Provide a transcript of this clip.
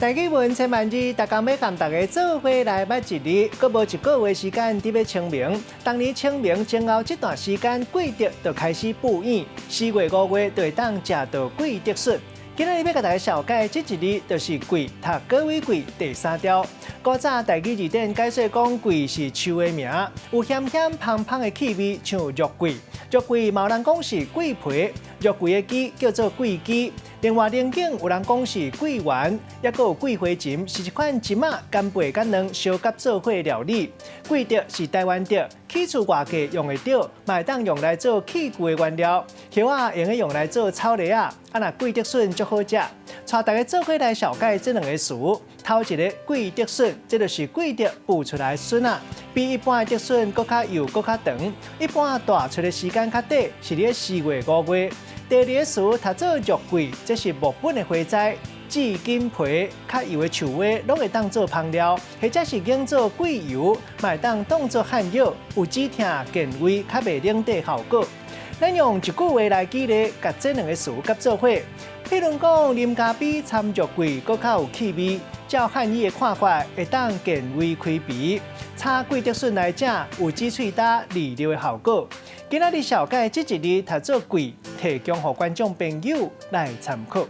大语文千万字，大家要和大家做伙来捌一字，搁无一个月时间伫要清明。当你清明前后这段时间，季节就开始布演，4月、5月就会当食到季节笋。今日要甲大家小解这一字，就是季，读各位季第3条。古早大字字典解说讲，季是树的名，有咸咸香香的气味，像肉桂。肉桂嘛有人讲是桂皮，肉桂的枝叫做桂枝。另外，另景有人讲是桂圆，也有桂花芹，是一款芨仔、干贝、甲卵烧甲做伙料理。桂竹是台湾竹，起厝外界用的竹，嘛会当用来做器具的原料。叶啊用用来做草梨啊，若桂竹笋足好食。带大家做伙来小解这2个词。头一个桂竹笋，这就是桂竹孵出来的笋啊，比一般的竹笋搁较幼、搁较长。一般大出的时间较短，是伫4月、5月。第2个词读做肉桂，这是木本的花材，紫金皮、较油的树叶，拢会当做香料，或者是用做桂油，嘛会当当做汉药，有止痛、健胃、较袂冷底效果。咱用一句话来举例，甲这2个词夹做伙。譬如讲，啉咖啡掺肉桂，搁较有气味。照汉语的看法，会当健胃开鼻。炒桂竹笋来整，有止喙焦、利尿的效果。今仔日小解这一字读做桂，提供给观众朋友来参考。